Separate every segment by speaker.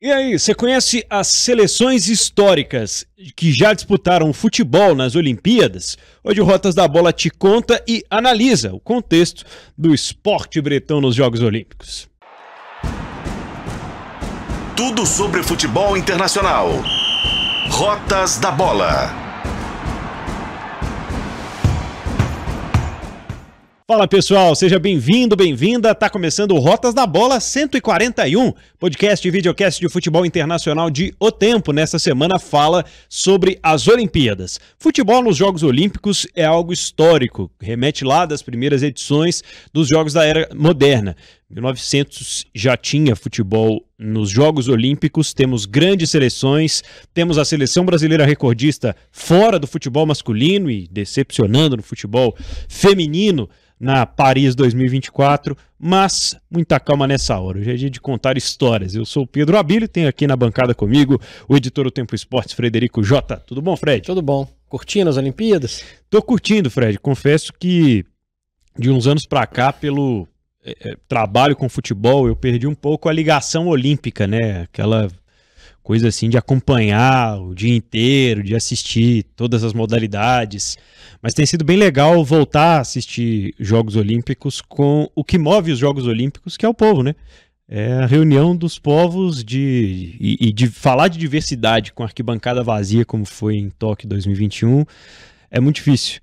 Speaker 1: E aí, você conhece as seleções históricas que já disputaram futebol nas Olimpíadas? Hoje o Rotas da Bola te conta e analisa o contexto do esporte bretão nos Jogos Olímpicos.
Speaker 2: Tudo sobre futebol internacional. Rotas da Bola.
Speaker 1: Fala pessoal, seja bem-vindo, bem-vinda. Tá começando o Rotas da Bola 141, podcast e videocast de futebol internacional de O Tempo. Nessa semana fala sobre as Olimpíadas. Futebol nos Jogos Olímpicos é algo histórico, remete lá das primeiras edições dos Jogos da Era Moderna. 1900 já tinha futebol nos Jogos Olímpicos, temos grandes seleções, temos a seleção brasileira recordista fora do futebol masculino e decepcionando no futebol feminino na Paris 2024, mas muita calma nessa hora. Hoje é dia de contar histórias. Eu sou o Pedro Abílio, tenho aqui na bancada comigo o editor do Tempo Esportes, Frederico Jota. Tudo bom, Fred?
Speaker 3: Tudo bom. Curtindo as Olimpíadas?
Speaker 1: Tô curtindo, Fred. Confesso que de uns anos pra cá, pelo trabalho com futebol, eu perdi um pouco a ligação olímpica, né? Aquela coisa assim de acompanhar o dia inteiro, de assistir todas as modalidades. Mas tem sido bem legal voltar a assistir Jogos Olímpicos com o que move os Jogos Olímpicos, que é o povo, né? É a reunião dos povos e de falar de diversidade com arquibancada vazia, como foi em Tóquio 2021, é muito difícil.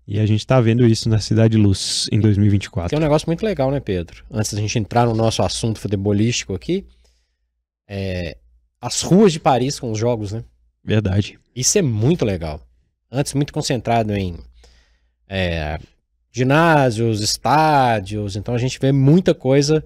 Speaker 1: E a gente está vendo isso na Cidade Luz em 2024.
Speaker 3: Tem um negócio muito legal, né, Pedro? Antes da gente entrar no nosso assunto futebolístico aqui, as ruas de Paris com os jogos, né?
Speaker 1: Verdade.
Speaker 3: Isso é muito legal. Antes muito concentrado em ginásios, estádios, então a gente vê muita coisa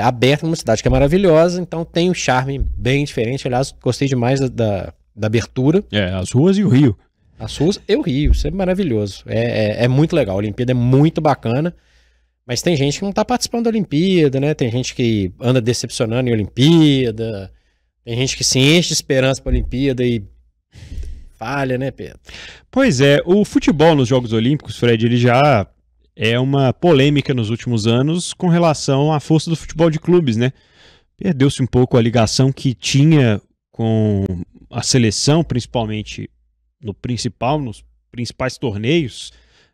Speaker 3: aberta numa cidade que é maravilhosa, então tem um charme bem diferente. Aliás, gostei demais da abertura.
Speaker 1: As ruas e o Rio.
Speaker 3: As ruas e o Rio, isso é maravilhoso. É muito legal, a Olimpíada é muito bacana, mas tem gente que não tá participando da Olimpíada, né? Tem gente que anda decepcionando em Olimpíada, tem gente que se enche de esperança pra Olimpíada e falha, né, Pedro?
Speaker 1: Pois é, o futebol nos Jogos Olímpicos, Fred, ele já é uma polêmica nos últimos anos com relação à força do futebol de clubes, né? Perdeu-se um pouco a ligação que tinha com a seleção, principalmente nos principais torneios.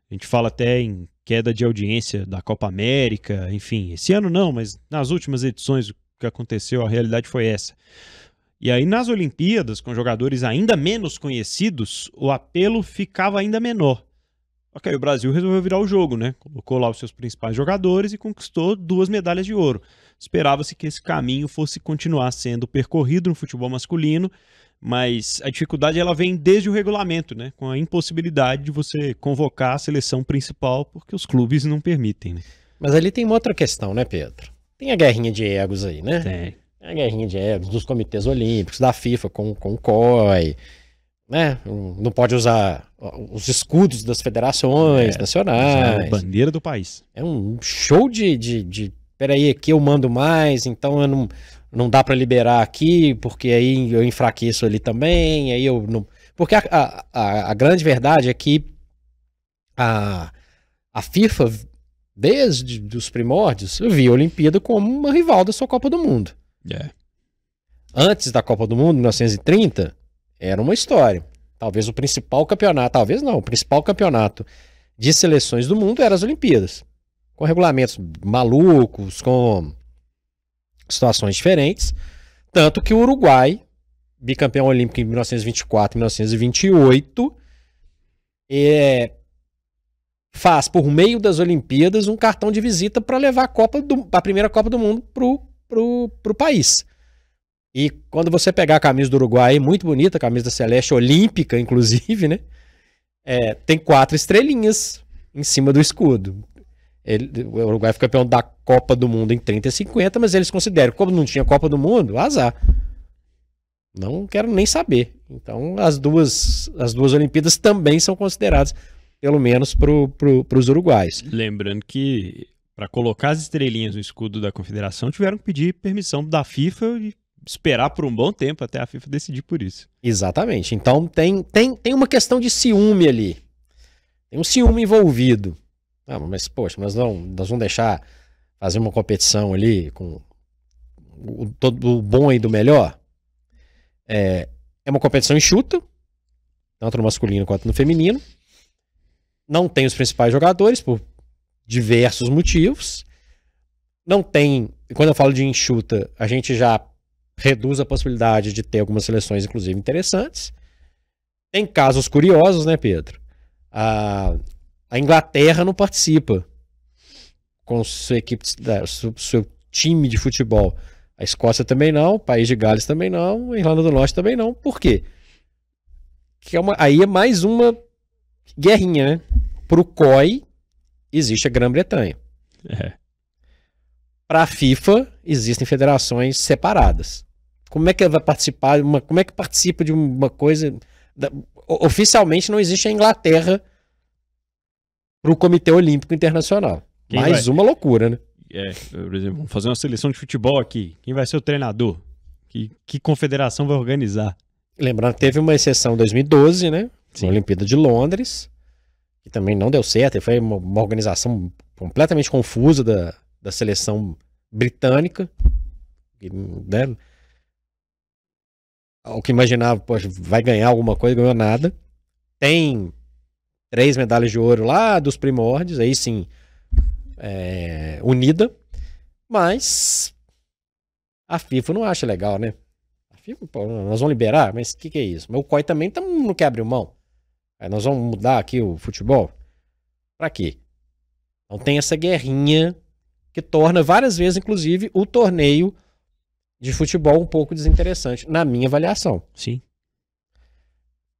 Speaker 1: A gente fala até em queda de audiência da Copa América, enfim, esse ano não, mas nas últimas edições o que aconteceu, a realidade foi essa. E aí nas Olimpíadas, com jogadores ainda menos conhecidos, o apelo ficava ainda menor. Ok, o Brasil resolveu virar o jogo, né? Colocou lá os seus principais jogadores e conquistou 2 medalhas de ouro. Esperava-se que esse caminho fosse continuar sendo percorrido no futebol masculino, mas a dificuldade ela vem desde o regulamento, né? Com a impossibilidade de você convocar a seleção principal porque os clubes não permitem, né?
Speaker 3: Mas ali tem uma outra questão, né, Pedro? Tem a guerrinha de egos aí, né?
Speaker 1: Tem.
Speaker 3: A guerrinha de egos dos comitês olímpicos, da FIFA com o COI, né? Não pode usar os escudos das federações nacionais.
Speaker 1: A bandeira do país.
Speaker 3: É um show de peraí, aqui eu mando mais, então eu não dá para liberar aqui, porque aí eu enfraqueço ali também, aí eu não... Porque a grande verdade é que a FIFA, desde os primórdios, via a Olimpíada como uma rival da sua Copa do Mundo. Antes da Copa do Mundo, em 1930, era uma história. Talvez o principal campeonato, talvez não, o principal campeonato de seleções do mundo era as Olimpíadas. Com regulamentos malucos, com situações diferentes. Tanto que o Uruguai, bicampeão olímpico em 1924 e 1928, faz, por meio das Olimpíadas, um cartão de visita para levar a primeira Copa do Mundo pro país. E quando você pegar a camisa do Uruguai, muito bonita, a camisa da Celeste Olímpica, inclusive, né? Tem 4 estrelinhas em cima do escudo. O Uruguai foi campeão da Copa do Mundo em 30 e 50, mas eles consideram que como não tinha Copa do Mundo, azar. Não quero nem saber. Então as duas Olimpíadas também são consideradas, pelo menos para os uruguaios.
Speaker 1: Lembrando que para colocar as estrelinhas no escudo da Confederação tiveram que pedir permissão da FIFA e esperar por um bom tempo até a FIFA decidir por isso.
Speaker 3: Exatamente. Então tem uma questão de ciúme ali. Tem um ciúme envolvido. Mas, poxa, nós vamos deixar fazer uma competição ali com todo o bom e do melhor. É uma competição enxuta, tanto no masculino quanto no feminino. Não tem os principais jogadores por diversos motivos. Não tem, quando eu falo de enxuta, a gente já reduz a possibilidade de ter algumas seleções, inclusive, interessantes. Tem casos curiosos, né, Pedro? A Inglaterra não participa com sua equipe, seu time de futebol. A Escócia também não, o País de Gales também não, a Irlanda do Norte também não. Por quê? Aí é mais uma guerrinha, né? Pro COI existe a Grã-Bretanha. Para a FIFA existem federações separadas. Como é que vai participar? Como é que participa de uma coisa? Oficialmente não existe a Inglaterra para o Comitê Olímpico Internacional. Mais uma loucura, né?
Speaker 1: Por exemplo, vamos fazer uma seleção de futebol aqui. Quem vai ser o treinador? Que confederação vai organizar?
Speaker 3: Lembrando que teve uma exceção em 2012, né? Na Olimpíada de Londres, que também não deu certo. Foi uma organização completamente confusa da seleção britânica. Né? O que imaginava, poxa, vai ganhar alguma coisa, ganhou nada. Tem 3 medalhas de ouro lá dos primórdios, aí sim, unida, mas a FIFA não acha legal, né? A FIFA, pô, nós vamos liberar, mas o que é isso? Mas o COI também não quer abrir mão. Aí nós vamos mudar aqui o futebol? Pra quê? Então tem essa guerrinha que torna várias vezes, inclusive, o torneio de futebol um pouco desinteressante, na minha avaliação.
Speaker 1: Sim.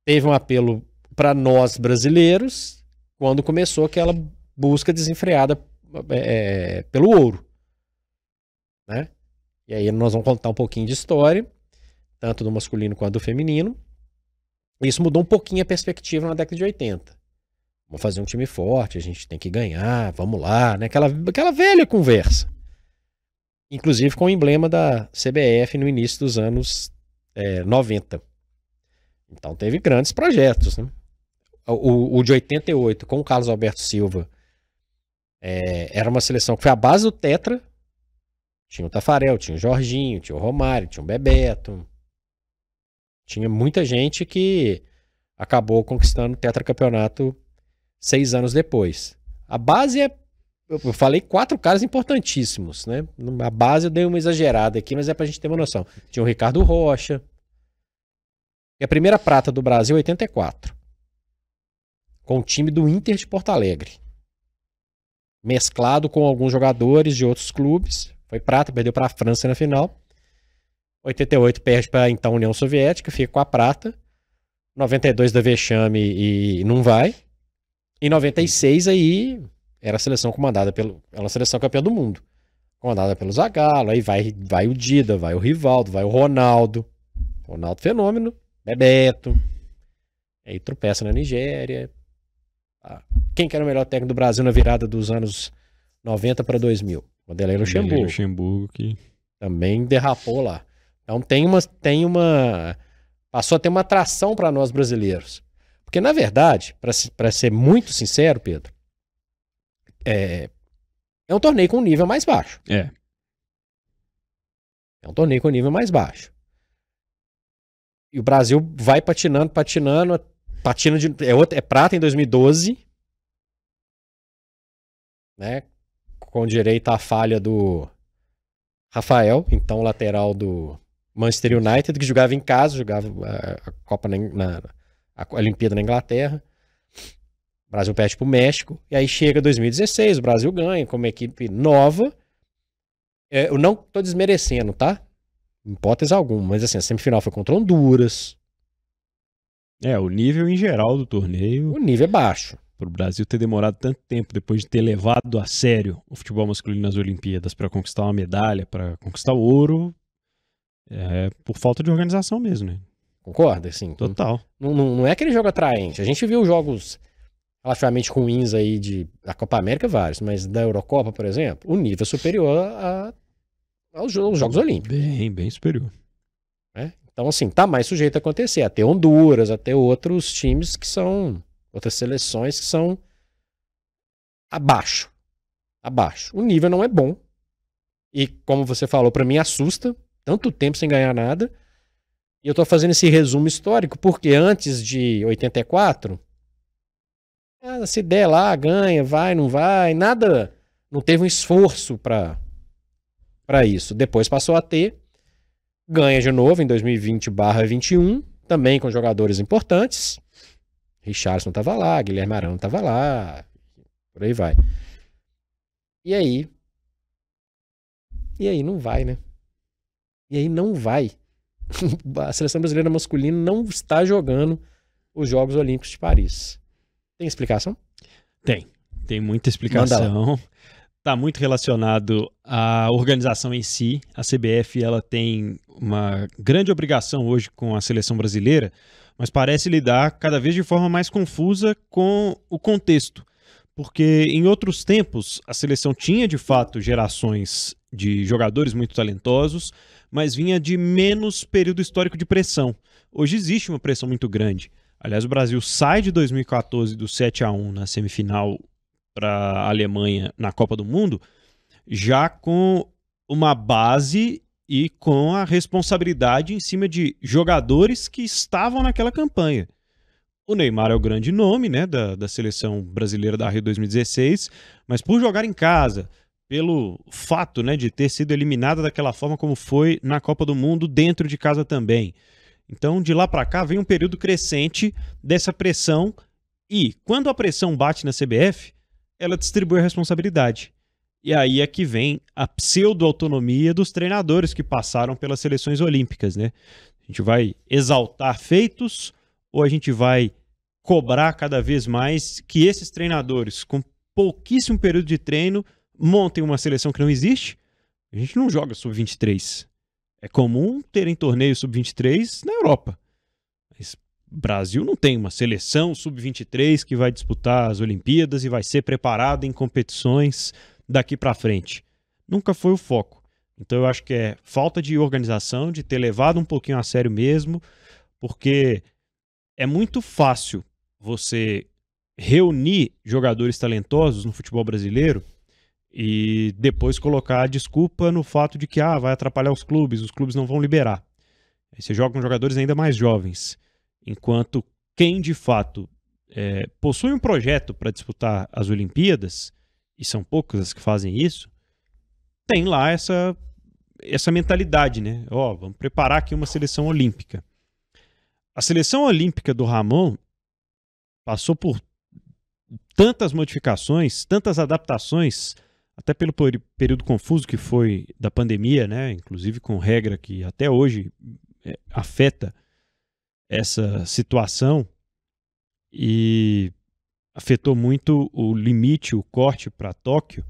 Speaker 3: Teve um apelo para nós brasileiros quando começou aquela busca desenfreada pelo ouro, né? E aí nós vamos contar um pouquinho de história, tanto do masculino quanto do feminino. Isso mudou um pouquinho a perspectiva na década de 80. Vamos fazer um time forte, a gente tem que ganhar, vamos lá, né? Aquela velha conversa. Inclusive com o emblema da CBF no início dos anos 90. Então teve grandes projetos, né? O de 88, com o Carlos Alberto Silva, era uma seleção que foi a base do Tetra. Tinha o Tafarel, tinha o Jorginho, tinha o Romário, tinha o Bebeto. Tinha muita gente que acabou conquistando o tetracampeonato 6 anos depois. A base eu falei 4 caras importantíssimos, né? A base eu dei uma exagerada aqui, mas é pra gente ter uma noção. Tinha o Ricardo Rocha. E a primeira prata do Brasil, 84. Com o time do Inter de Porto Alegre. Mesclado com alguns jogadores de outros clubes. Foi prata, perdeu para a França na final. 88 perde para então a União Soviética, fica com a prata. 92 da vexame e não vai. Em 96 aí era a seleção comandada era a seleção campeã do mundo. Comandada pelo Zagallo, aí vai o Dida, vai o Rivaldo, vai o Ronaldo. Ronaldo fenômeno, Bebeto. Aí tropeça na Nigéria. Quem que era o melhor técnico do Brasil na virada dos anos 90 para 2000? Vanderlei Luxemburgo.
Speaker 1: Luxemburgo que
Speaker 3: também derrapou lá. Então passou a ter uma atração para nós brasileiros. Porque, na verdade, para ser muito sincero, Pedro, é um torneio com nível mais baixo. É um torneio com nível mais baixo. E o Brasil vai patinando, é prata em 2012, né? Com direito à falha do Rafael, então lateral do Manchester United, que jogava em casa, jogava a Copa a Olimpíada na Inglaterra. O Brasil perde pro México, e aí chega 2016, o Brasil ganha como equipe nova. Eu não tô desmerecendo, tá? Em hipótese alguma, mas assim, a semifinal foi contra Honduras.
Speaker 1: O nível em geral do torneio.
Speaker 3: O nível é baixo.
Speaker 1: Para o Brasil ter demorado tanto tempo depois de ter levado a sério o futebol masculino nas Olimpíadas para conquistar uma medalha, para conquistar o ouro, por falta de organização mesmo, né?
Speaker 3: Concorda? Sim.
Speaker 1: Total.
Speaker 3: Não é aquele jogo atraente. A gente viu jogos relativamente ruins aí da Copa América, vários, mas da Eurocopa, por exemplo, o nível é superior aos Jogos Olímpicos.
Speaker 1: Bem superior.
Speaker 3: Então, assim, tá mais sujeito a acontecer. Até Honduras, até outros times que são... Outras seleções que são abaixo. O nível não é bom. E como você falou, pra mim assusta, tanto tempo sem ganhar nada. E eu tô fazendo esse resumo histórico, porque antes de 84, se der lá, ganha, vai, não vai, nada, não teve um esforço pra isso. Depois passou a ter, ganha de novo em 2020/21, também com jogadores importantes. Richarlison tava lá, Guilherme Arão tava lá, por aí vai. E aí não vai, né? E aí não vai. A seleção brasileira masculina não está jogando os Jogos Olímpicos de Paris. Tem explicação?
Speaker 1: Tem muita explicação. Está muito relacionado à organização em si. A CBF ela tem uma grande obrigação hoje com a seleção brasileira, mas parece lidar cada vez de forma mais confusa com o contexto. Porque em outros tempos a seleção tinha de fato gerações de jogadores muito talentosos, mas vinha de menos período histórico de pressão. Hoje existe uma pressão muito grande. Aliás, o Brasil sai de 2014 do 7-1 na semifinal para a Alemanha na Copa do Mundo, já com uma base e com a responsabilidade em cima de jogadores que estavam naquela campanha. O Neymar é o grande nome, né, da seleção brasileira da Rio 2016, mas por jogar em casa, pelo fato, né, de ter sido eliminada daquela forma como foi na Copa do Mundo dentro de casa também. Então, de lá para cá, vem um período crescente dessa pressão e, quando a pressão bate na CBF, ela distribui a responsabilidade. E aí é que vem a pseudo-autonomia dos treinadores que passaram pelas seleções olímpicas, né? A gente vai exaltar feitos ou a gente vai cobrar cada vez mais que esses treinadores, com pouquíssimo período de treino, montem uma seleção que não existe? A gente não joga sub-23. É comum terem torneios sub-23 na Europa. Mas o Brasil não tem uma seleção sub-23 que vai disputar as Olimpíadas e vai ser preparada em competições daqui para frente. Nunca foi o foco. Então eu acho que é falta de organização, de ter levado um pouquinho a sério mesmo, porque é muito fácil você reunir jogadores talentosos no futebol brasileiro e depois colocar a desculpa no fato de que vai atrapalhar os clubes não vão liberar. Aí você joga com jogadores ainda mais jovens, enquanto quem de fato possui um projeto para disputar as Olimpíadas, e são poucos as que fazem isso, tem lá essa mentalidade, né? Vamos preparar aqui uma seleção olímpica. A seleção olímpica do Ramon passou por tantas modificações, tantas adaptações, até pelo período confuso que foi da pandemia, né? Inclusive com regra que até hoje afeta essa situação e afetou muito o limite, o corte para Tóquio.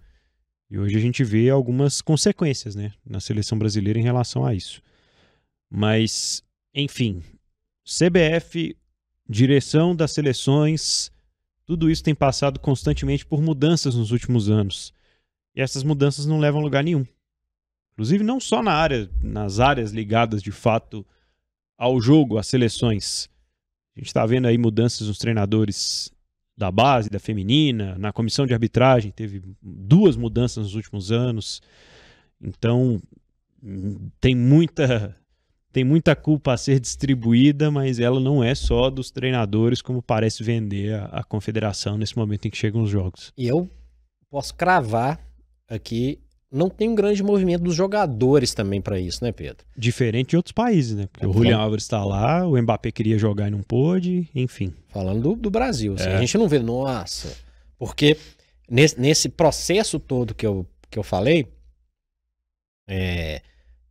Speaker 1: E hoje a gente vê algumas consequências, né, na seleção brasileira em relação a isso. Mas, enfim, CBF, direção das seleções, tudo isso tem passado constantemente por mudanças nos últimos anos. E essas mudanças não levam a lugar nenhum. Inclusive não só nas áreas ligadas de fato ao jogo, às seleções. A gente está vendo aí mudanças nos treinadores da base, da feminina, na comissão de arbitragem, teve 2 mudanças nos últimos anos. Então, tem muita culpa a ser distribuída, mas ela não é só dos treinadores, como parece vender a confederação nesse momento em que chegam os jogos.
Speaker 3: E eu posso cravar aqui, não tem um grande movimento dos jogadores também para isso, né, Pedro?
Speaker 1: Diferente de outros países, né? Porque o Julián Álvares está lá, o Mbappé queria jogar e não pôde, enfim.
Speaker 3: Falando do Brasil, assim, a gente não vê, nossa, porque nesse processo todo que eu falei,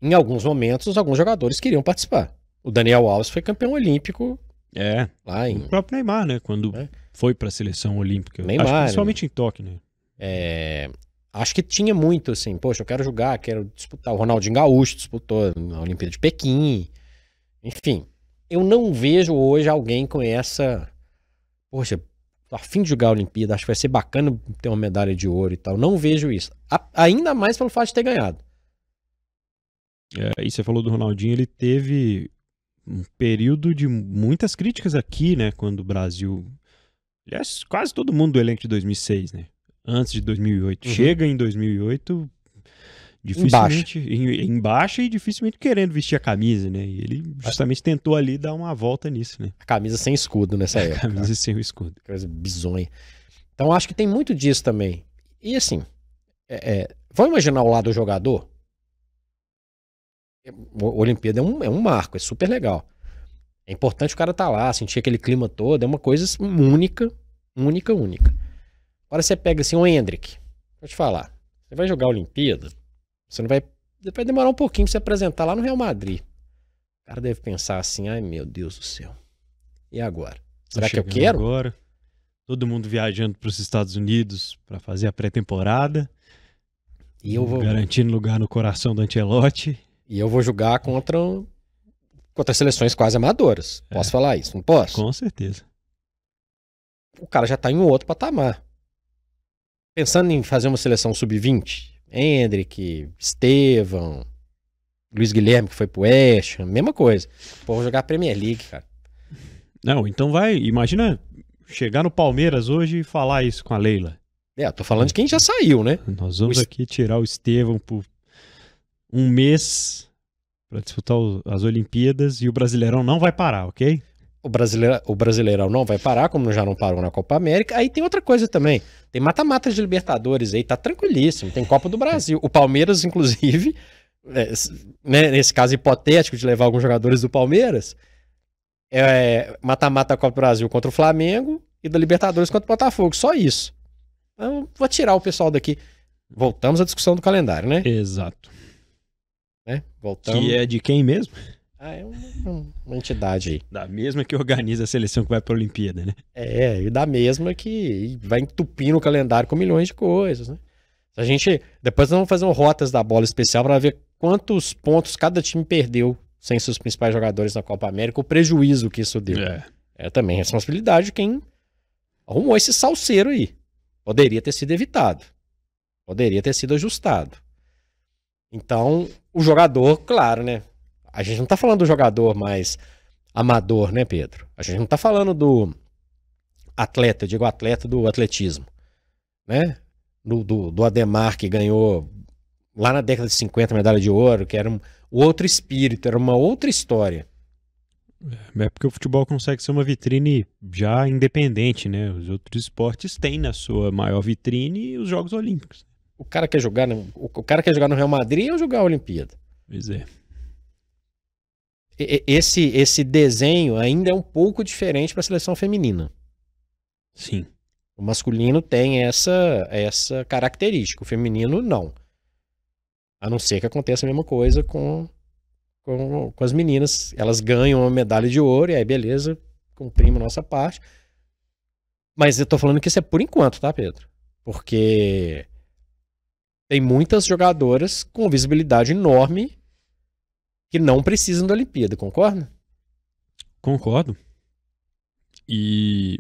Speaker 3: em alguns momentos, alguns jogadores queriam participar. O Daniel Alves foi campeão olímpico. Lá em...
Speaker 1: O próprio Neymar, né? Quando foi para a seleção olímpica.
Speaker 3: Neymar,
Speaker 1: acho que principalmente em Tóquio, né?
Speaker 3: Acho que tinha muito, assim, poxa, eu quero jogar, quero disputar. O Ronaldinho Gaúcho disputou na Olimpíada de Pequim. Enfim, eu não vejo hoje alguém com essa... Poxa, tô a fim de jogar a Olimpíada, acho que vai ser bacana ter uma medalha de ouro e tal. Não vejo isso. Ainda mais pelo fato de ter ganhado.
Speaker 1: E você falou do Ronaldinho, ele teve um período de muitas críticas aqui, né? Quando o Brasil... Aliás, quase todo mundo do elenco de 2006, né? Antes de 2008. Chega em 2008, Dificilmente embaixo e dificilmente querendo vestir a camisa, né? E ele justamente tentou ali dar uma volta nisso, né?
Speaker 3: A camisa sem escudo nessa época.
Speaker 1: A camisa sem o escudo.
Speaker 3: Coisa bizonha. Então acho que tem muito disso também. E assim, vamos imaginar o lado do jogador? O Olimpíada é um marco, é super legal. É importante o cara estar lá, sentir aquele clima todo, é uma coisa única. Agora você pega assim o Endrick, vou te falar, você vai jogar a Olimpíada, você não vai demorar um pouquinho pra você apresentar lá no Real Madrid. O cara deve pensar assim, ai meu Deus do céu, e agora? Será que eu quero?
Speaker 1: Agora, todo mundo viajando para os Estados Unidos para fazer a pré-temporada,
Speaker 3: e eu vou
Speaker 1: garantindo lugar no coração do Ancelotti.
Speaker 3: E eu vou jogar contra seleções quase amadoras. Posso falar isso? Não posso?
Speaker 1: Com certeza.
Speaker 3: O cara já tá em um outro patamar. Pensando em fazer uma seleção sub-20, Endrick, Estevão, Luiz Guilherme, que foi pro West Ham, mesma coisa. Pô, vou jogar a Premier League, cara.
Speaker 1: Não, então imagina chegar no Palmeiras hoje e falar isso com a Leila.
Speaker 3: Eu tô falando de quem já saiu, né?
Speaker 1: Nós vamos aqui tirar o Estevão por um mês para disputar as Olimpíadas e o Brasileirão não vai parar, ok?
Speaker 3: O Brasileirão não vai parar, como já não parou na Copa América. Aí tem outra coisa também. Tem mata-mata de Libertadores aí, tá tranquilíssimo. Tem Copa do Brasil. O Palmeiras, inclusive, né, nesse caso hipotético de levar alguns jogadores do Palmeiras, mata-mata da Copa do Brasil contra o Flamengo e da Libertadores contra o Botafogo. Só isso. Então, vou tirar o pessoal daqui. Voltamos à discussão do calendário, né?
Speaker 1: Exato.
Speaker 3: Voltamos.
Speaker 1: Que é de quem mesmo?
Speaker 3: É uma entidade aí.
Speaker 1: Da mesma que organiza a seleção que vai para a Olimpíada, né?
Speaker 3: E da mesma que vai entupindo o calendário com milhões de coisas, né? Depois nós vamos fazer um Rotas da Bola especial para ver quantos pontos cada time perdeu sem seus principais jogadores na Copa América, o prejuízo que isso deu. É também responsabilidade de quem arrumou esse salseiro aí. Poderia ter sido evitado. Poderia ter sido ajustado. Então, o jogador, claro, né? A gente não tá falando do jogador mais amador, né, Pedro? A gente não tá falando do atleta, eu digo atleta do atletismo, né? Do Ademar, que ganhou lá na década de 50 medalha de ouro, que era um outro espírito, era uma outra história.
Speaker 1: É porque o futebol consegue ser uma vitrine já independente, né? Os outros esportes têm na sua maior vitrine os Jogos Olímpicos.
Speaker 3: O cara quer jogar no Real Madrid ou jogar a Olimpíada?
Speaker 1: Pois é.
Speaker 3: Esse desenho ainda é um pouco diferente para a seleção feminina.
Speaker 1: Sim.
Speaker 3: O masculino tem essa característica, o feminino não. A não ser que aconteça a mesma coisa com as meninas. Elas ganham uma medalha de ouro e aí beleza, cumprimos a nossa parte. Mas eu tô falando que isso é por enquanto, tá, Pedro? Porque tem muitas jogadoras com visibilidade enorme que não precisam da Olimpíada, concorda?
Speaker 1: Concordo. E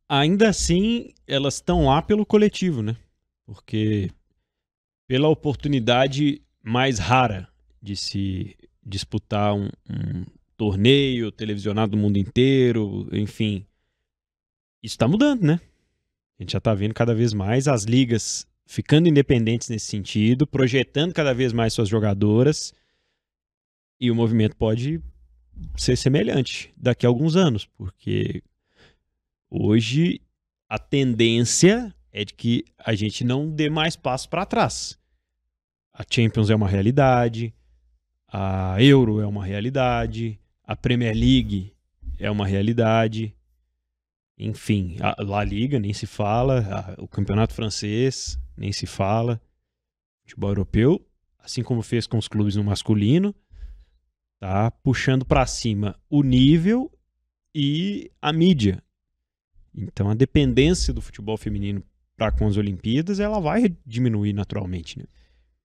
Speaker 1: ainda assim, elas estão lá pelo coletivo, né? Porque pela oportunidade mais rara de se disputar um torneio televisionado no mundo inteiro, enfim. Isso está mudando, né? A gente já está vendo cada vez mais as ligas ficando independentes nesse sentido, projetando cada vez mais suas jogadoras, e o movimento pode ser semelhante daqui a alguns anos, porque hoje a tendência é de que a gente não dê mais passos para trás. A Champions é uma realidade, a Euro é uma realidade, a Premier League é uma realidade, enfim, a La Liga nem se fala, o Campeonato Francês nem se fala, o futebol europeu, assim como fez com os clubes no masculino, tá puxando para cima o nível e a mídia. Então a dependência do futebol feminino para com as Olimpíadas, ela vai diminuir naturalmente, né?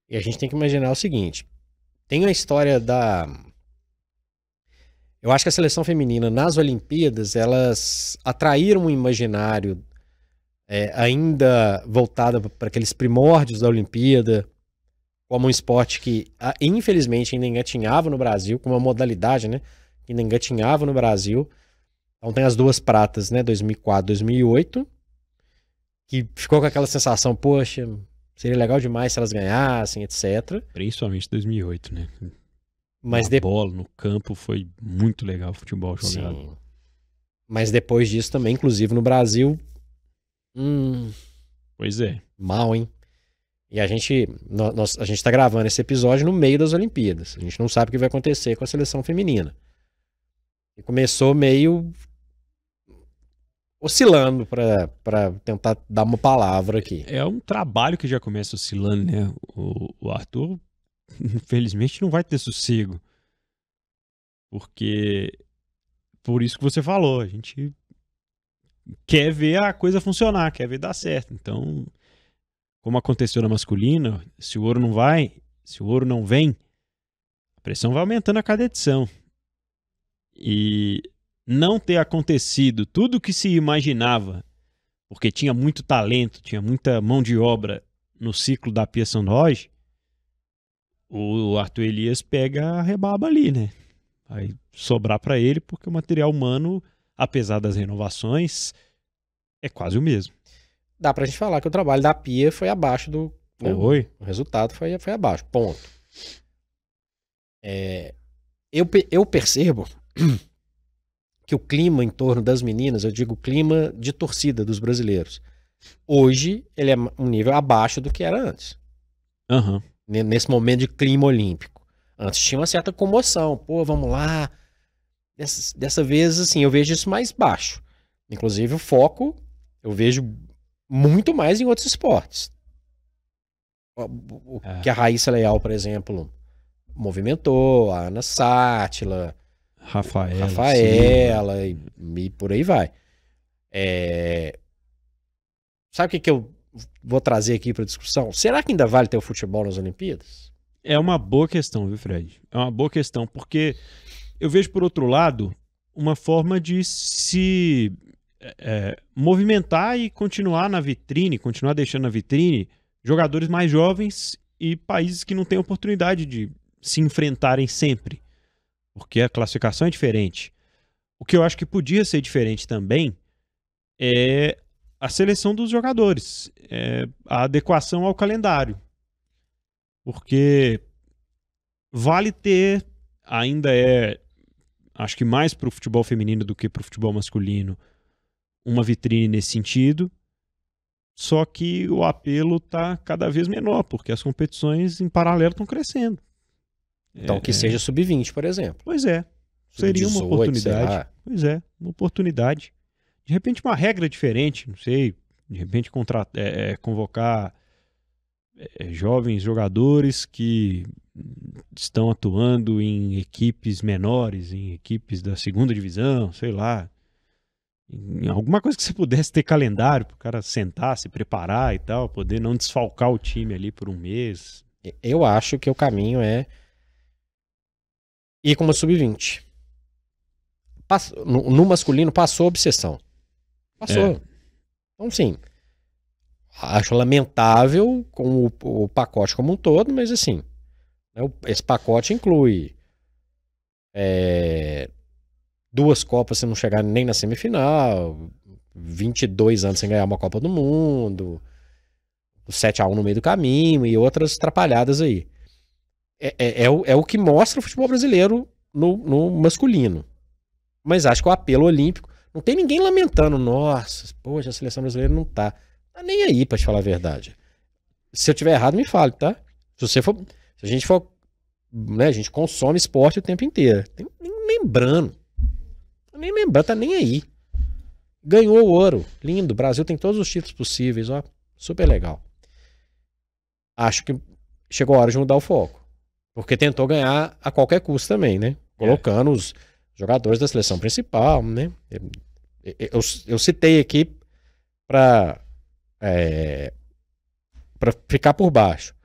Speaker 3: E a gente tem que imaginar o seguinte, tem a história eu acho que a seleção feminina nas Olimpíadas, elas atraíram um imaginário ainda voltado para aqueles primórdios da Olimpíada, como um esporte que infelizmente ainda engatinhava no Brasil, com uma modalidade, né, que ainda engatinhava no Brasil. Então tem as duas pratas, né, 2004, 2008, que ficou com aquela sensação, poxa, seria legal demais se elas ganhassem, etc.
Speaker 1: Principalmente 2008, né?
Speaker 3: Mas
Speaker 1: A bola no campo foi muito legal o futebol jogado.
Speaker 3: Sim. Mas depois disso também, inclusive no Brasil,
Speaker 1: Pois é.
Speaker 3: mal, hein? E a gente tá gravando esse episódio no meio das Olimpíadas. A gente não sabe o que vai acontecer com a seleção feminina. E começou meio oscilando para tentar dar uma palavra aqui.
Speaker 1: É um trabalho que já começa oscilando, né? O Arthur, infelizmente, não vai ter sossego. Porque, por isso que você falou, a gente quer ver a coisa funcionar, quer ver dar certo. Então, como aconteceu na masculina, se o ouro não vai, se o ouro não vem, a pressão vai aumentando a cada edição. E não ter acontecido tudo o que se imaginava, porque tinha muito talento, tinha muita mão de obra no ciclo da Pia Sandoz, o Arthur Elias pega a rebaba ali, né? Vai sobrar para ele, porque o material humano, apesar das renovações, é quase o mesmo.
Speaker 3: Dá pra gente falar que o trabalho da Pia foi abaixo do... né?
Speaker 1: Foi.
Speaker 3: O resultado foi abaixo, ponto. Eu percebo que o clima em torno das meninas, eu digo clima de torcida dos brasileiros, hoje ele é um nível abaixo do que era antes.
Speaker 1: Aham.
Speaker 3: Nesse momento de clima olímpico. Antes tinha uma certa comoção. Pô, vamos lá. Dessa vez, assim, eu vejo isso mais baixo. Inclusive, o foco eu vejo muito mais em outros esportes. O que a Raíssa Leal, por exemplo, movimentou, a Ana Sátila, Rafaela e por aí vai. Sabe o que eu vou trazer aqui para discussão? Será que ainda vale ter o futebol nas Olimpíadas?
Speaker 1: É uma boa questão, viu, Fred? É uma boa questão, porque eu vejo, por outro lado, uma forma de se movimentar e continuar na vitrine, continuar deixando na vitrine jogadores mais jovens e países que não têm oportunidade de se enfrentarem sempre, porque a classificação é diferente. O que eu acho que podia ser diferente também é a seleção dos jogadores, a adequação ao calendário. Porque vale ter, ainda acho que mais para o futebol feminino do que para o futebol masculino, uma vitrine nesse sentido, só que o apelo está cada vez menor, porque as competições em paralelo estão crescendo.
Speaker 3: Então que seja sub-20, por exemplo.
Speaker 1: Pois é, seria uma
Speaker 3: 18,
Speaker 1: oportunidade. Pois é, uma oportunidade. De repente uma regra diferente, não sei, de repente convocar jovens jogadores que estão atuando em equipes menores, em equipes da segunda divisão, sei lá. Em alguma coisa que você pudesse ter calendário para o cara sentar, se preparar e tal, poder não desfalcar o time ali por um mês.
Speaker 3: Eu acho que o caminho é ir com uma sub-20. No masculino passou a obsessão. Passou. Então, sim, acho lamentável com o pacote como um todo, mas assim, esse pacote inclui 2 Copas se não chegar nem na semifinal, 22 anos sem ganhar uma Copa do Mundo, o 7-1 no meio do caminho e outras atrapalhadas aí. É o que mostra o futebol brasileiro no masculino. Mas acho que o apelo olímpico, não tem ninguém lamentando, nossa, poxa, a seleção brasileira não tá nem aí, pra te falar a verdade. Se eu tiver errado, me fale, tá? Se a gente for, né, a gente consome esporte o tempo inteiro. Nem lembrando, tá nem aí. Ganhou o ouro, lindo, o Brasil tem todos os títulos possíveis, ó, super legal. Acho que chegou a hora de mudar o foco, porque tentou ganhar a qualquer custo também, né? Colocando os jogadores da seleção principal, né? Eu citei aqui para ficar por baixo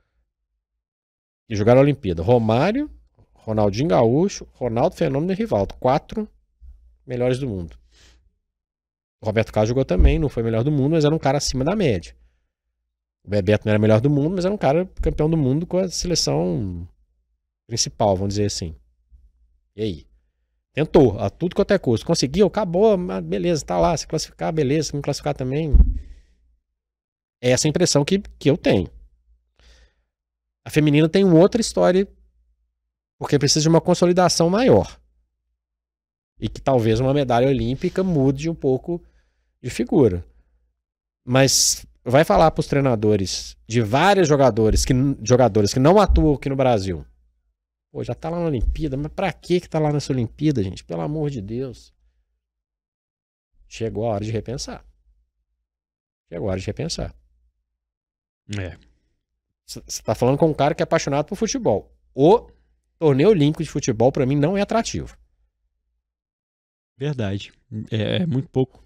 Speaker 3: e jogar a Olimpíada: Romário, Ronaldinho Gaúcho, Ronaldo Fenômeno e Rivaldo, 4 melhores do mundo. O Roberto Carlos jogou também, não foi melhor do mundo, mas era um cara acima da média. O Bebeto não era melhor do mundo, mas era um cara campeão do mundo com a seleção principal, vamos dizer assim. E aí? Tentou, a tudo quanto é custo. Conseguiu, acabou, beleza, tá lá. Se classificar, beleza. Se não classificar também. É essa a impressão que eu tenho. A feminina tem uma outra história, porque precisa de uma consolidação maior. E que talvez uma medalha olímpica mude um pouco de figura. Mas vai falar para os treinadores de vários jogadores que não atuam aqui no Brasil. Pô, já tá lá na Olimpíada, mas pra que tá lá nessa Olimpíada, gente? Pelo amor de Deus. Chegou a hora de repensar. Chegou a hora de repensar. Você tá falando com um cara que é apaixonado por futebol. O torneio olímpico de futebol, pra mim, não é atrativo.
Speaker 1: Verdade. É muito pouco.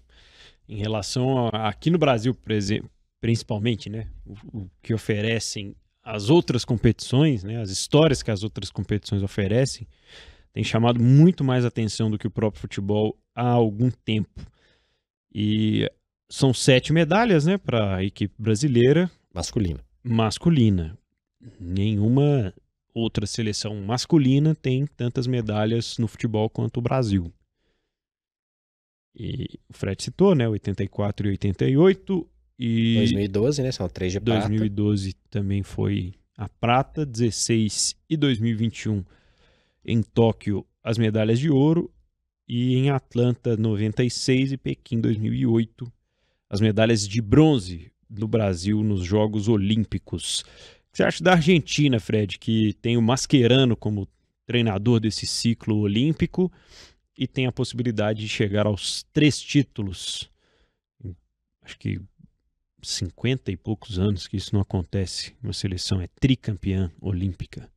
Speaker 1: Em relação aqui no Brasil, por exemplo, principalmente, né? O que oferecem as outras competições, né? As histórias que as outras competições oferecem, tem chamado muito mais atenção do que o próprio futebol há algum tempo. E são 7 medalhas, né? Para a equipe brasileira. Masculina. Nenhuma outra seleção masculina tem tantas medalhas no futebol quanto o Brasil. E o Fred citou, né? 84 e 88. E
Speaker 3: 2012, né? São 3 de prata.
Speaker 1: 2012 também foi a prata. 16 e 2021 em Tóquio as medalhas de ouro. E em Atlanta 96 e Pequim 2008 as medalhas de bronze no Brasil nos Jogos Olímpicos. O que você acha da Argentina, Fred, que tem o Mascherano como treinador desse ciclo olímpico e tem a possibilidade de chegar aos 3 títulos? Acho que 50 e poucos anos que isso não acontece. Uma seleção é tricampeã olímpica.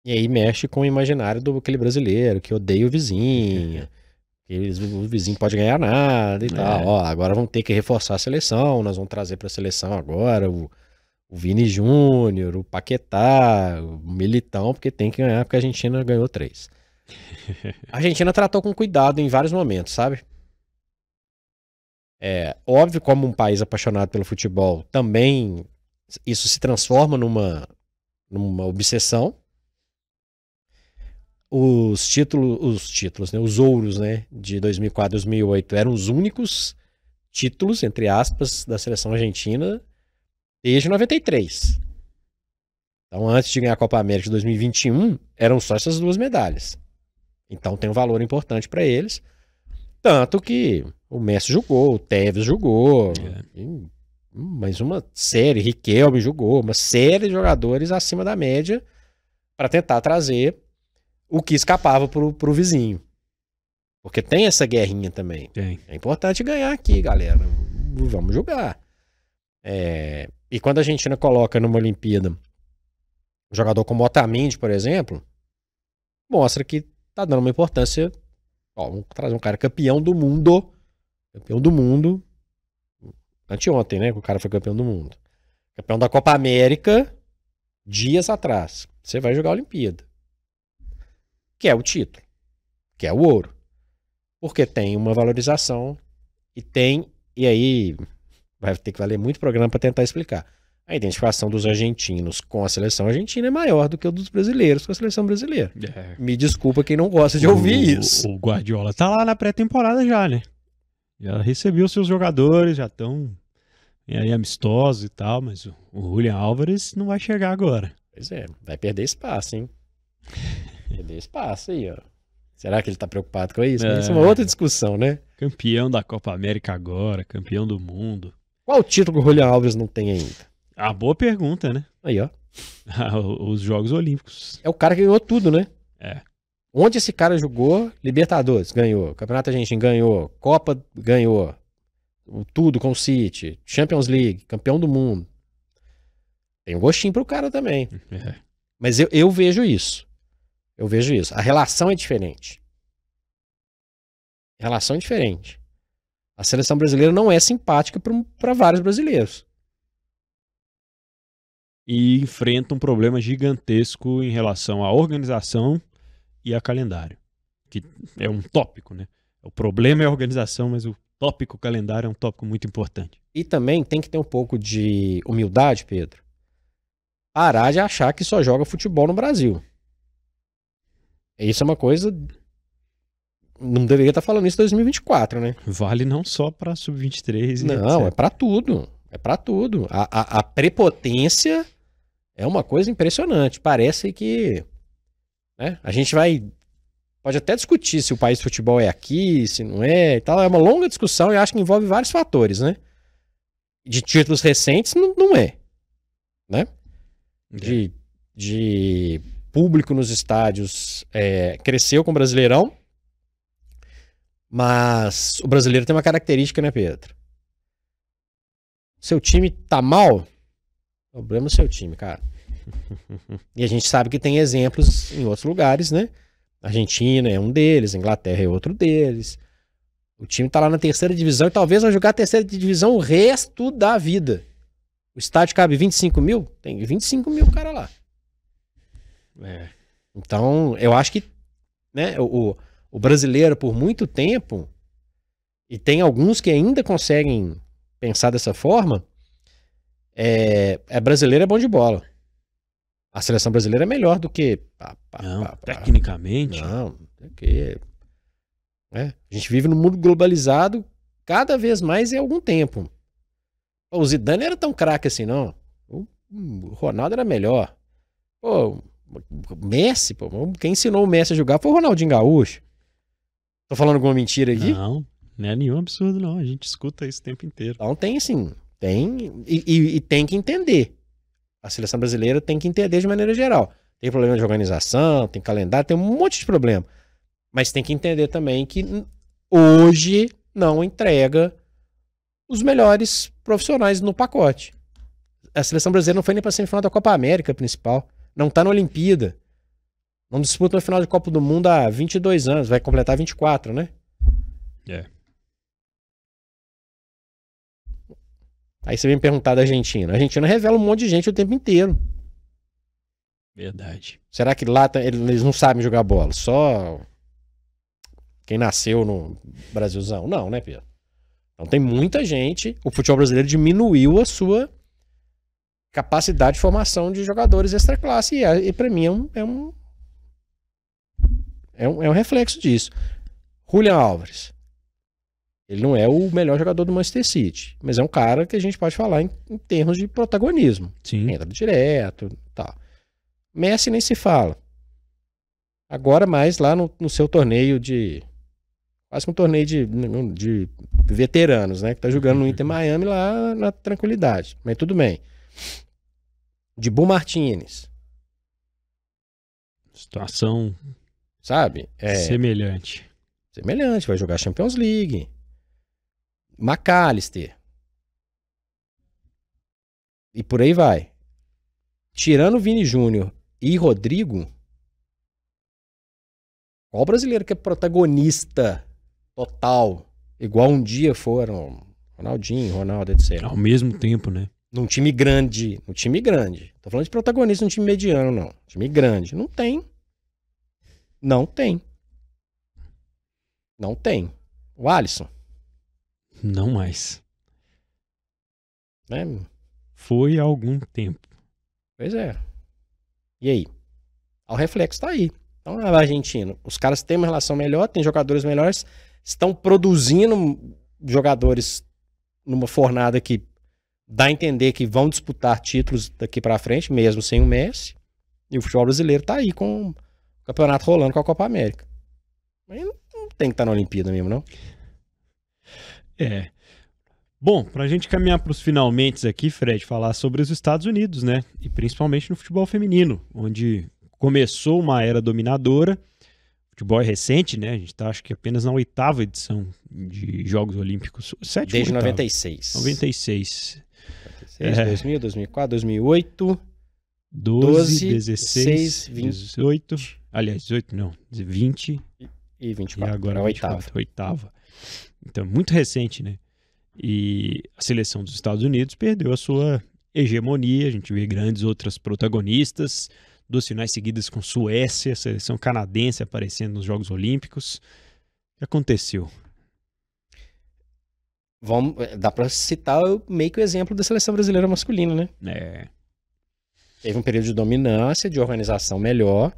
Speaker 3: E aí mexe com o imaginário aquele brasileiro que odeia o vizinho. O vizinho pode ganhar nada e tal. Ó, agora vamos ter que reforçar a seleção. Nós vamos trazer para a seleção agora o Vini Júnior, o Paquetá, o Militão, porque tem que ganhar, porque a Argentina ganhou 3. A Argentina tratou com cuidado em vários momentos, sabe? É óbvio, como um país apaixonado pelo futebol, também isso se transforma numa obsessão. Os títulos, né, os ouros, né, de 2004 e 2008 eram os únicos títulos, entre aspas, da seleção argentina desde 93. Então, antes de ganhar a Copa América de 2021, eram só essas 2 medalhas. Então, tem um valor importante para eles. Tanto que o Messi jogou, o Tevez jogou, mais uma série, Riquelme jogou, uma série de jogadores acima da média para tentar trazer o que escapava pro vizinho. Porque tem essa guerrinha também.
Speaker 1: Tem.
Speaker 3: É importante ganhar aqui, galera. Vamos jogar. E quando a Argentina coloca numa Olimpíada um jogador como Otamendi, por exemplo, mostra que tá dando uma importância. Ó, vamos trazer um cara campeão do mundo. Campeão do mundo. Anteontem, né? Que o cara foi campeão do mundo. Campeão da Copa América dias atrás. Você vai jogar a Olimpíada. Que é o título. Que é o ouro. Porque tem uma valorização e aí vai ter que valer muito programa para tentar explicar. A identificação dos argentinos com a seleção argentina é maior do que o dos brasileiros com a seleção brasileira. Me desculpa quem não gosta de ouvir isso.
Speaker 1: O Guardiola tá lá na pré-temporada já, né? Já recebeu seus jogadores, já estão aí amistosos e tal, mas o Julián Álvares não vai chegar agora.
Speaker 3: Pois é, vai perder espaço, hein? Perder espaço aí, ó. Será que ele tá preocupado com isso? Isso é uma outra discussão, né?
Speaker 1: Campeão da Copa América agora, campeão do mundo.
Speaker 3: Qual o título que o Julián Álvares não tem ainda?
Speaker 1: Ah, boa pergunta, né?
Speaker 3: Aí, ó.
Speaker 1: Os Jogos Olímpicos.
Speaker 3: É o cara que ganhou tudo, né?
Speaker 1: É.
Speaker 3: Onde esse cara jogou, Libertadores ganhou, Campeonato Argentino ganhou, Copa ganhou, tudo com o City, Champions League, campeão do mundo. Tem um gostinho pro cara também.
Speaker 1: É.
Speaker 3: Mas eu vejo isso. Eu vejo isso. A relação é diferente. A relação é diferente. A seleção brasileira não é simpática para vários brasileiros.
Speaker 1: E enfrenta um problema gigantesco em relação à organização e a calendário. Que é um tópico, né? O problema é a organização, mas o tópico calendário é um tópico muito importante.
Speaker 3: E também tem que ter um pouco de humildade, Pedro. Parar de achar que só joga futebol no Brasil. Isso é uma coisa... Não deveria estar falando isso em 2024, né?
Speaker 1: Vale não só para sub-23.
Speaker 3: Não, é para tudo. É para tudo. A prepotência É uma coisa impressionante. Parece que, né, a gente pode até discutir se o país de futebol é aqui, se não é e tal. É uma longa discussão e acho que envolve vários fatores, né? De títulos recentes, não é. Né? De público nos estádios cresceu com o Brasileirão, mas o brasileiro tem uma característica, né, Pedro? Seu time tá mal, o problema é o seu time, cara. E a gente sabe que tem exemplos em outros lugares, né? Argentina é um deles, Inglaterra é outro deles. O time tá lá na terceira divisão e talvez vai jogar a terceira divisão o resto da vida. O estádio cabe 25 mil? Tem 25 mil cara lá. Então, eu acho que, né, o brasileiro, por muito tempo, e tem alguns que ainda conseguem pensar dessa forma, brasileiro é bom de bola. A seleção brasileira é melhor do que...
Speaker 1: tecnicamente.
Speaker 3: Não, porque... A gente vive num mundo globalizado cada vez mais em algum tempo. O Zidane era tão craque assim, não. O Ronaldo era melhor. Pô, o Messi, quem ensinou o Messi a jogar foi o Ronaldinho Gaúcho. Tô falando alguma mentira aqui?
Speaker 1: Não é nenhum absurdo, não. A gente escuta isso o tempo inteiro.
Speaker 3: Então tem assim, e tem que entender. A seleção brasileira tem que entender de maneira geral. Tem problema de organização, tem calendário, tem um monte de problema. Mas tem que entender também que hoje não entrega os melhores profissionais no pacote. A seleção brasileira não foi nem para a semifinal da Copa América principal. Não tá na Olimpíada. Não disputa uma final de Copa do Mundo há 22 anos. Vai completar 24, né? Aí você vem me perguntar da Argentina. A Argentina revela um monte de gente o tempo inteiro.
Speaker 1: Verdade.
Speaker 3: Será que lá eles não sabem jogar bola? Só quem nasceu no Brasilzão? Não, né, Pedro? Então tem muita gente. O futebol brasileiro diminuiu a sua capacidade de formação de jogadores extra-classe. E para mim é um reflexo disso. Julián Álvares. Ele não é o melhor jogador do Manchester City, mas é um cara que a gente pode falar em termos de protagonismo.
Speaker 1: Sim.
Speaker 3: Entra direto e tal. Messi nem se fala. Agora mais lá no seu torneio quase que um torneio de veteranos, né? Que tá jogando no Inter Miami lá na tranquilidade. Mas tudo bem. Dibu Martínez.
Speaker 1: Situação...
Speaker 3: Sabe?
Speaker 1: Semelhante.
Speaker 3: Vai jogar Champions League. McAllister. E por aí vai. Tirando Vini Júnior e Rodrigo, qual brasileiro que é protagonista total, igual um dia foram Ronaldinho, Ronaldo, etc.
Speaker 1: Ao mesmo tempo, né?
Speaker 3: Num time grande. Tô falando de protagonista num time mediano, não. Time grande. Não tem. O Alisson.
Speaker 1: Não mais.
Speaker 3: Né?
Speaker 1: Foi há algum tempo.
Speaker 3: Pois é. E aí? O reflexo tá aí. Então, a Argentina, os caras têm uma relação melhor, têm jogadores melhores, estão produzindo jogadores numa fornada que dá a entender que vão disputar títulos daqui pra frente, mesmo sem o Messi. E o futebol brasileiro tá aí com o campeonato rolando com a Copa América. Mas não tem que estar na Olimpíada mesmo, não?
Speaker 1: Bom, pra gente caminhar pros finalmentes aqui, Fred, falar sobre os Estados Unidos, né? E principalmente no futebol feminino, onde começou uma era dominadora. O futebol é recente, né? A gente tá, acho que apenas na 8ª edição de Jogos Olímpicos.
Speaker 3: Desde 96.
Speaker 1: 96.
Speaker 3: 2000, 2004, 2008...
Speaker 1: 12, 16, 18... Aliás, 18 não, 20...
Speaker 3: E 24.
Speaker 1: E agora a 8ª. Então, muito recente, né? E a seleção dos Estados Unidos perdeu a sua hegemonia. A gente vê grandes outras protagonistas. 2 finais seguidas com Suécia, a seleção canadense aparecendo nos Jogos Olímpicos. O que aconteceu?
Speaker 3: Dá pra citar meio que o exemplo da seleção brasileira masculina, né? Teve um período de dominância, de organização melhor.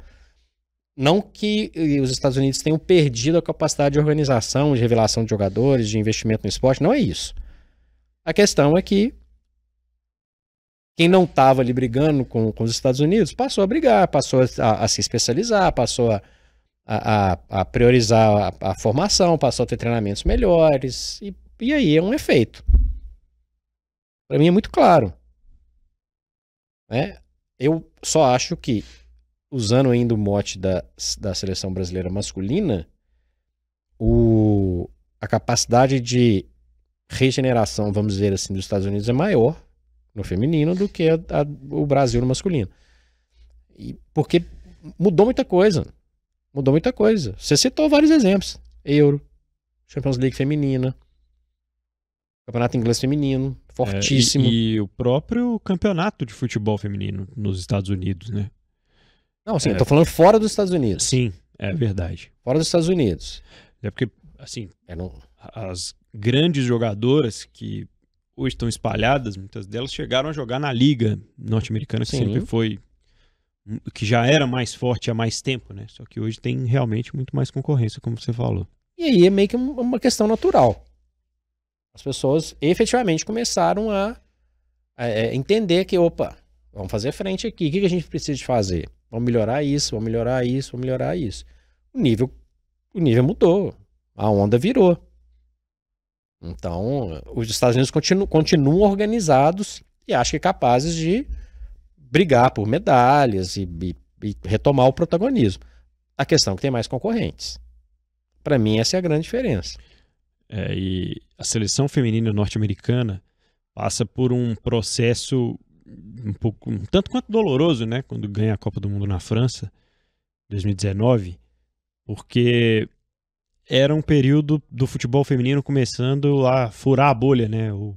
Speaker 3: Não que os Estados Unidos tenham perdido a capacidade de organização, de revelação de jogadores, de investimento no esporte, não é isso. A questão é que quem não estava ali brigando com os Estados Unidos passou a brigar, passou a se especializar, passou a priorizar a formação, passou a ter treinamentos melhores, e aí é um efeito. Para mim é muito claro. Né? Eu só acho que, usando ainda o mote da seleção brasileira masculina, a capacidade de regeneração, vamos dizer assim, dos Estados Unidos é maior no feminino do que o Brasil no masculino. Porque mudou muita coisa. Mudou muita coisa. Você citou vários exemplos. Euro, Champions League feminina, Campeonato Inglês feminino, fortíssimo.
Speaker 1: E o próprio campeonato de futebol feminino nos Estados Unidos, né?
Speaker 3: Não, assim, eu tô falando fora dos Estados Unidos.
Speaker 1: Sim, é verdade.
Speaker 3: Fora dos Estados Unidos.
Speaker 1: É porque, assim, as grandes jogadoras que hoje estão espalhadas, muitas delas chegaram a jogar na Liga norte-americana, que sempre foi, que já era mais forte há mais tempo, né? Só que hoje tem realmente muito mais concorrência, como você falou.
Speaker 3: E aí é meio que uma questão natural. As pessoas efetivamente começaram a entender que, opa, vamos fazer frente aqui. O que a gente precisa de fazer? Vamos melhorar isso, vamos melhorar isso, vamos melhorar isso. O nível mudou. A onda virou. Então, os Estados Unidos continuam organizados e acho que capazes de brigar por medalhas e retomar o protagonismo. A questão é que tem mais concorrentes. Para mim, essa é a grande diferença.
Speaker 1: E a seleção feminina norte-americana passa por um processo um tanto quanto doloroso, né? Quando ganha a Copa do Mundo na França, 2019, porque era um período do futebol feminino começando a furar a bolha, né? Ou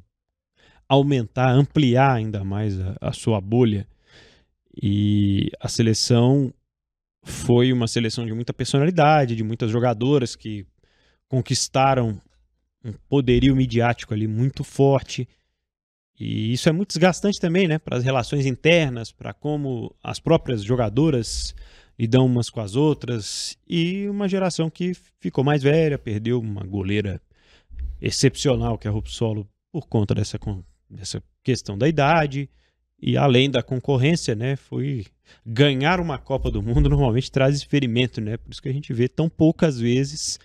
Speaker 1: aumentar, ampliar ainda mais a sua bolha. E a seleção foi uma seleção de muita personalidade, de muitas jogadoras que conquistaram um poderio midiático ali muito forte. E isso é muito desgastante também, né? Para as relações internas, para como as próprias jogadoras lidam umas com as outras. E uma geração que ficou mais velha, perdeu uma goleira excepcional, que é a Ruppsolo, por conta dessa questão da idade. E além da concorrência, né? Foi ganhar uma Copa do Mundo normalmente traz experimento, né? Por isso que a gente vê tão poucas vezes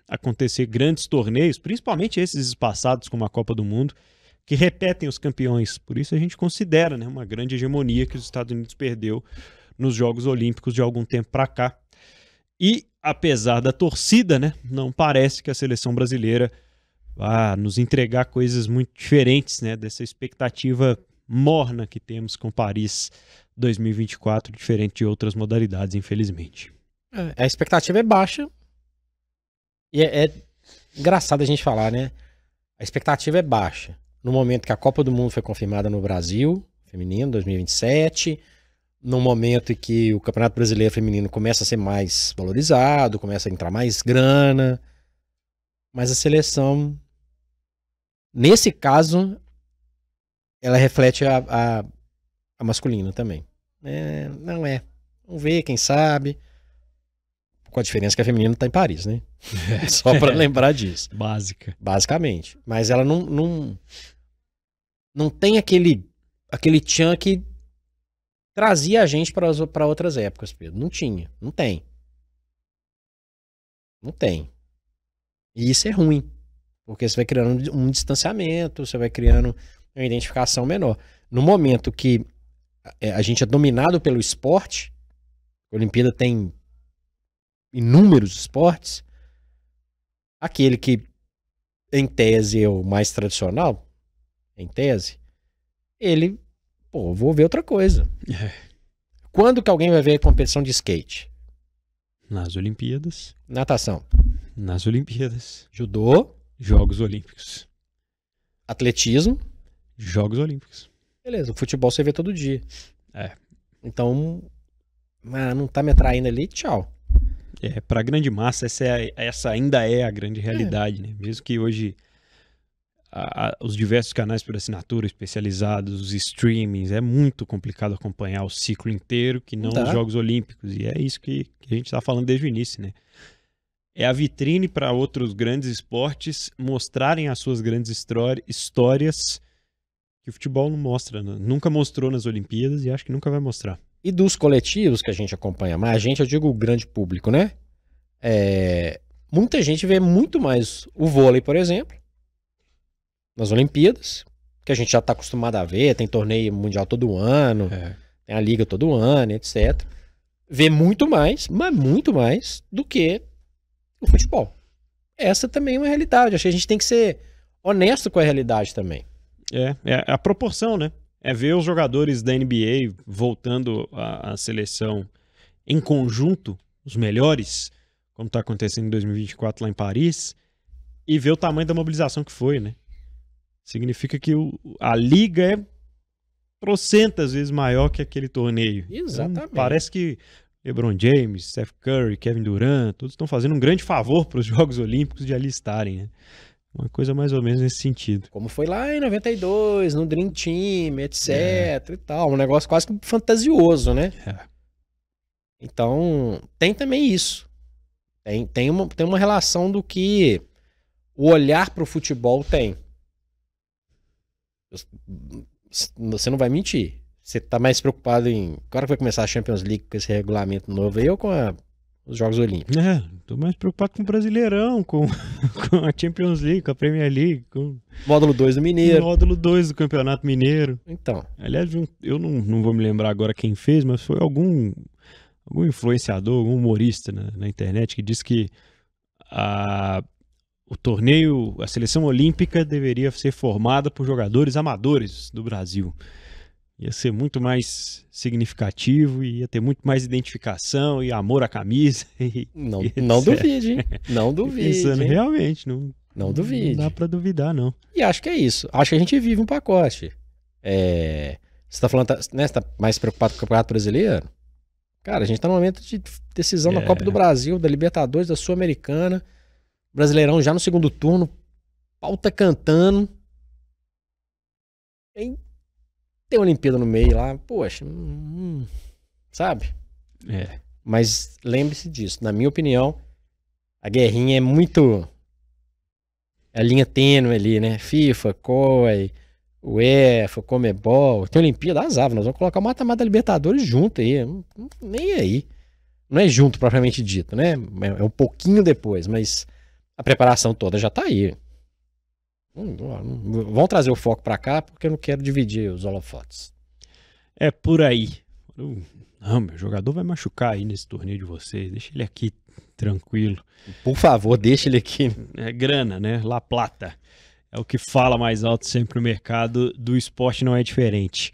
Speaker 1: acontecer grandes torneios, principalmente esses espaçados como a Copa do Mundo, que repetem os campeões. Por isso a gente considera, né, uma grande hegemonia que os Estados Unidos perdeu nos Jogos Olímpicos de algum tempo para cá. E, apesar da torcida, né, não parece que a seleção brasileira vá nos entregar coisas muito diferentes, né, dessa expectativa morna que temos com Paris 2024, diferente de outras modalidades, infelizmente.
Speaker 3: A expectativa é baixa. E é engraçado a gente falar, né? A expectativa é baixa. No momento que a Copa do Mundo foi confirmada no Brasil, feminino, 2027, no momento em que o Campeonato Brasileiro Feminino começa a ser mais valorizado, começa a entrar mais grana, mas a seleção, nesse caso, ela reflete a masculina também. Não é. Vamos ver, quem sabe. Com a diferença que a feminina está em Paris, né? Só para lembrar disso.
Speaker 1: Básica.
Speaker 3: Basicamente. Mas ela não tem aquele tchan que trazia a gente para outras épocas, Pedro. Não tinha. Não tem. Não tem. E isso é ruim. Porque você vai criando um distanciamento, você vai criando uma identificação menor. No momento que a gente é dominado pelo esporte, a Olimpíada tem inúmeros esportes, aquele que em tese é o mais tradicional, em tese, ele, vou ver outra coisa. Quando que alguém vai ver competição de skate?
Speaker 1: Nas Olimpíadas.
Speaker 3: Natação.
Speaker 1: Nas Olimpíadas.
Speaker 3: Judô.
Speaker 1: Jogos Olímpicos.
Speaker 3: Atletismo.
Speaker 1: Jogos Olímpicos.
Speaker 3: Beleza, o futebol você vê todo dia. Então, não tá me atraindo ali, tchau.
Speaker 1: Para a grande massa, essa ainda é a grande realidade, né? Mesmo que hoje os diversos canais por assinatura especializados, os streamings, é muito complicado acompanhar o ciclo inteiro, que não os Jogos Olímpicos. E é isso que a gente está falando desde o início, né? É a vitrine para outros grandes esportes mostrarem as suas grandes histórias que o futebol não mostra, né? Nunca mostrou nas Olimpíadas e acho que nunca vai mostrar.
Speaker 3: E dos coletivos que a gente acompanha mais, a gente, eu digo o grande público, né? Muita gente vê muito mais o vôlei, por exemplo, nas Olimpíadas, que a gente já está acostumado a ver, tem torneio mundial todo ano, tem a liga todo ano, etc. Vê muito mais, mas muito mais do que o futebol. Essa também é uma realidade. Acho que a gente tem que ser honesto com a realidade também.
Speaker 1: É a proporção, né? É ver os jogadores da NBA voltando à seleção em conjunto, os melhores, como está acontecendo em 2024 lá em Paris, e ver o tamanho da mobilização que foi, né? Significa que a liga é trocentas vezes maior que aquele torneio.
Speaker 3: Exatamente.
Speaker 1: Então, parece que LeBron James, Steph Curry, Kevin Durant, todos estão fazendo um grande favor para os Jogos Olímpicos de ali estarem, né? Uma coisa mais ou menos nesse sentido.
Speaker 3: Como foi lá em 92, no Dream Team, etc e tal. Um negócio quase que fantasioso, né? Então, tem também isso. Tem uma relação do que o olhar para o futebol tem. Você não vai mentir. Você tá mais preocupado em... Agora que vai começar a Champions League com esse regulamento novo aí ou com os Jogos Olímpicos?
Speaker 1: Tô mais preocupado com o Brasileirão, com a Champions League, com a Premier League, com
Speaker 3: Módulo 2 do Mineiro.
Speaker 1: O módulo 2 do Campeonato Mineiro.
Speaker 3: Então.
Speaker 1: Aliás, eu não vou me lembrar agora quem fez, mas foi algum influenciador, algum humorista na internet que disse que o torneio, a seleção olímpica deveria ser formada por jogadores amadores do Brasil. Ia ser muito mais significativo, ia ter muito mais identificação e amor à camisa.
Speaker 3: Não duvide, hein? Não duvide.
Speaker 1: Pensando realmente,
Speaker 3: não duvide.
Speaker 1: Não dá pra duvidar, não.
Speaker 3: E acho que é isso. Acho que a gente vive um pacote. Você tá falando, né? Você tá mais preocupado com o Campeonato Brasileiro? Cara, a gente tá no momento de decisão da Copa do Brasil, da Libertadores, da Sul-Americana. Brasileirão já no segundo turno. Pau tá cantando. Tem Olimpíada no meio lá. Poxa, sabe? Mas lembre-se disso. Na minha opinião, a guerrinha é muito... É a linha tênue ali, né? FIFA, COI, UEFA, Comebol. Tem Olimpíada, azar. Nós vamos colocar o mata-mata da Libertadores junto aí. Nem aí. Não é junto propriamente dito, né? É um pouquinho depois, mas a preparação toda já tá aí. Vão trazer o foco pra cá porque eu não quero dividir os holofotes.
Speaker 1: É por aí. Não, meu jogador vai machucar aí nesse torneio de vocês. Deixa ele aqui tranquilo.
Speaker 3: Por favor, deixa ele aqui.
Speaker 1: É grana, né? La Plata. É o que fala mais alto sempre no mercado do esporte, não é diferente.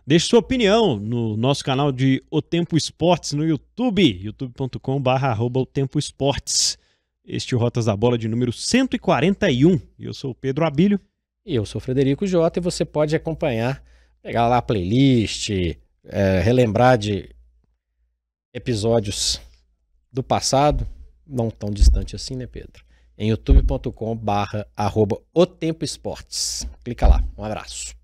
Speaker 1: Deixe sua opinião no nosso canal de O Tempo Esportes no YouTube, youtube.com/@otempoesportes. Este é o Rotas da Bola de número 141. Eu sou o Pedro Abílio.
Speaker 3: E eu sou o Frederico Jota e você pode acompanhar, pegar lá a playlist, relembrar de episódios do passado, não tão distante assim, né, Pedro? Em youtube.com/@otempoesportes. Clica lá. Um abraço.